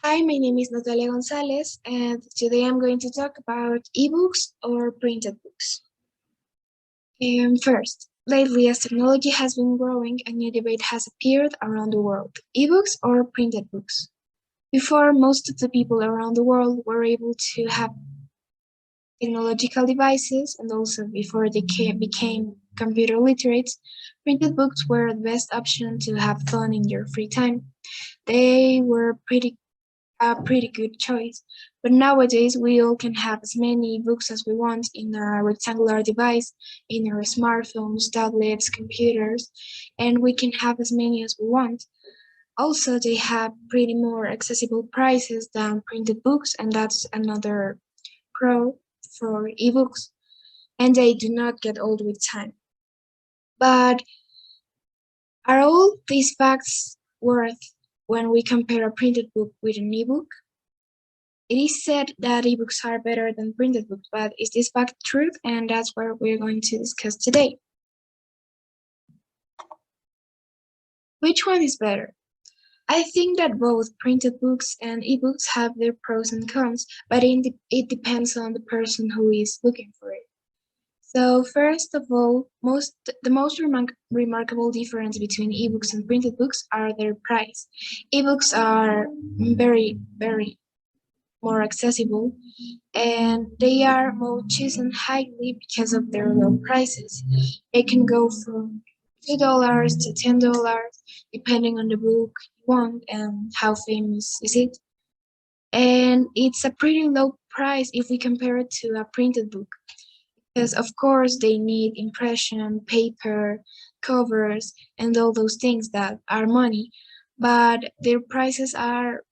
Hi, my name is Natalia Gonzalez, and today I'm going to talk about ebooks or printed books. First, lately, as technology has been growing, a new debate has appeared around the world: ebooks or printed books. Before, most of the people around the world were able to have technological devices, and also before they became computer literate, printed books were the best option to have fun in your free time. They were a pretty good choice. But nowadays, we all can have as many books as we want in a rectangular device, in our smartphones, tablets, computers, and we can have as many as we want. Also, they have pretty more accessible prices than printed books, and that's another pro for ebooks, and they do not get old with time. But are all these facts worth when we compare a printed book with an ebook? It is said that ebooks are better than printed books, but is this fact truth? And that's what we're going to discuss today. Which one is better? I think that both printed books and ebooks have their pros and cons, but it depends on the person who is looking for it. So first of all, the most remarkable difference between ebooks and printed books are their price. Ebooks are very more accessible, and they are more chosen highly because of their low prices. They can go from $2 to $10, depending on the book you want and how famous is it. And it's a pretty low price if we compare it to a printed book, because of course they need impression, paper, covers, and all those things that are money, but their prices are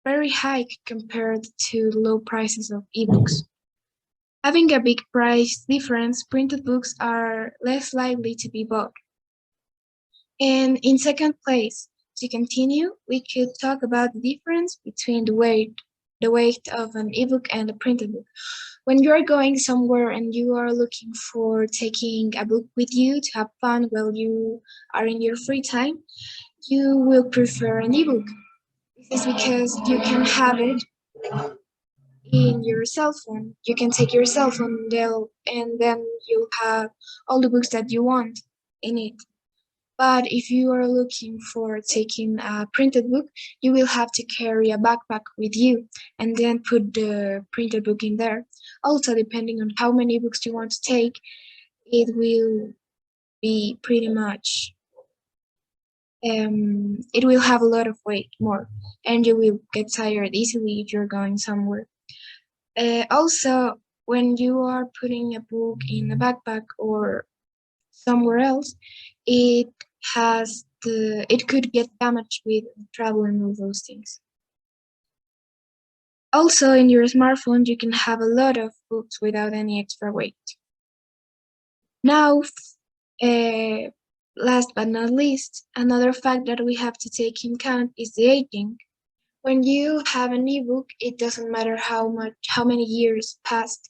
very high compared to the low prices of ebooks. Having a big price difference, printed books are less likely to be bought. And in second place, to continue, we could talk about the difference between the weight of an ebook and a printed book. When you are going somewhere and you are looking for taking a book with you to have fun while you are in your free time, you will prefer an ebook. This is because you can have it in your cell phone. You can take your cell phone there, and then you'll have all the books that you want in it. But if you are looking for taking a printed book, you will have to carry a backpack with you and then put the printed book in there. Also, depending on how many books you want to take, it will be pretty much, it will have a lot of weight more, and you will get tired easily if you're going somewhere. Also, when you are putting a book in a backpack or somewhere else, it it could get damaged with travel and all those things. Also, in your smartphone, you can have a lot of books without any extra weight. Now, uh, last but not least, another fact that we have to take in account is the aging. When you have an ebook, it doesn't matter how many years passed,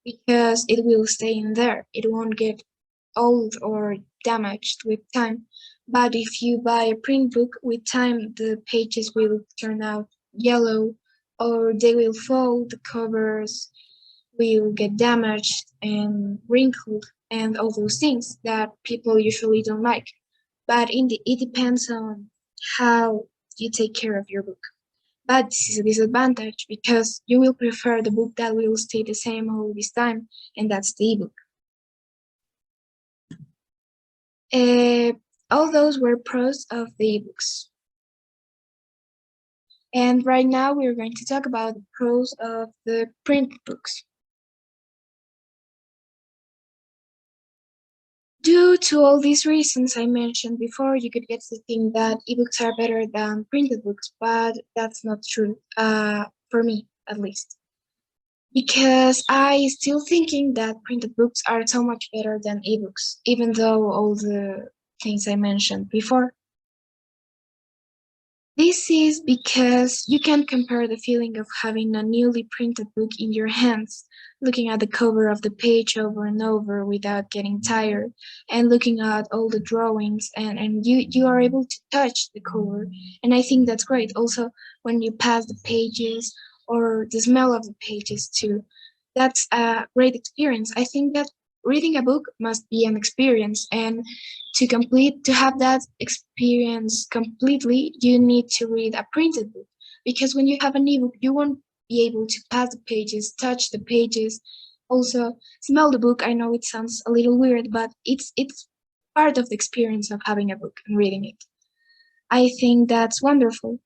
because it will stay in there. It won't get old or damaged with time. But if you buy a print book, with time the pages will turn out yellow, or they will fall, the covers will get damaged and wrinkled, and all those things that people usually don't like. But it depends on how you take care of your book. But this is a disadvantage because you will prefer the book that will stay the same all this time, and that's the ebook. Uh, all those were pros of the ebooks. And right now we're going to talk about the pros of the print books. Due to all these reasons I mentioned before, you could get to think that ebooks are better than printed books, but that's not true, for me at least. Because I still thinking that printed books are so much better than ebooks, even though all the things I mentioned before. This is because you can compare the feeling of having a newly printed book in your hands, looking at the cover of the page over and over without getting tired, and looking at all the drawings, and you are able to touch the cover. And I think that's great. Also, when you pass the pages or the smell of the pages too, that's a great experience. I think that reading a book must be an experience, and to have that experience completely, you need to read a printed book, because when you have an ebook, you won't be able to pass the pages, touch the pages, also smell the book. I know it sounds a little weird, but it's part of the experience of having a book and reading it. I think that's wonderful.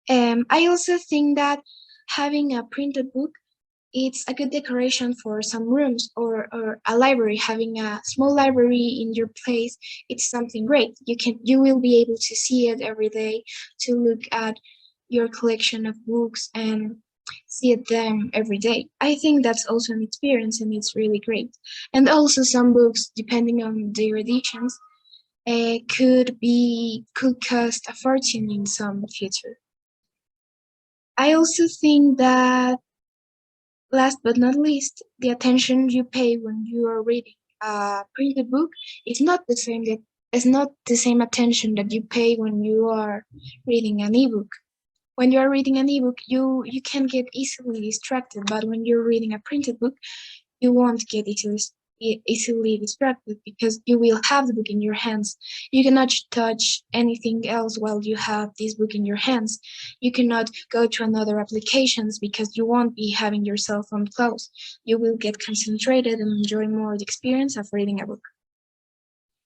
I also think that having a printed book, it's a good decoration for some rooms, or a library. Having a small library in your place, it's something great. You will be able to see it every day, to look at your collection of books and see them every day. I think that's also an experience, and it's really great. And also some books, depending on their editions, could cost a fortune in some future. I also think that, last but not least, the attention you pay when you are reading a printed book is not the same that is not the same attention that you pay when you are reading an ebook. When you are reading an ebook, you can get easily distracted, but when you're reading a printed book, you won't get easily distracted, because you will have the book in your hands. You cannot touch anything else while you have this book in your hands. You cannot go to another applications because you won't be having your cell phone close. You will get concentrated and enjoy more the experience of reading a book.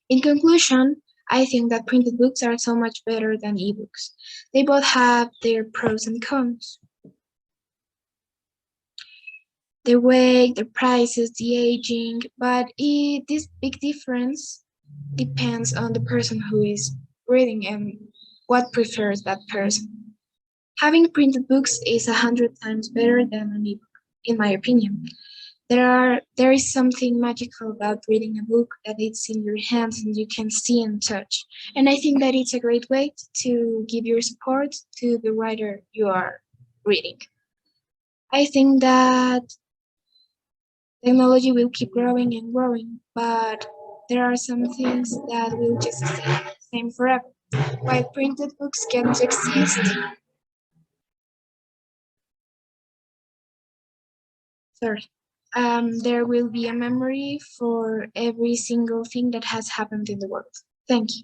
In conclusion, I think that printed books are so much better than ebooks. They both have their pros and cons. The weight, the prices, the aging, but this big difference depends on the person who is reading and what prefers that person. Having printed books is 100 times better than an ebook, in my opinion. There is something magical about reading a book that it's in your hands and you can see and touch. And I think that it's a great way to give your support to the writer you are reading. I think that technology will keep growing and growing, but there are some things that will just stay the same forever. While printed books can't exist, sorry, there will be a memory for every single thing that has happened in the world. Thank you.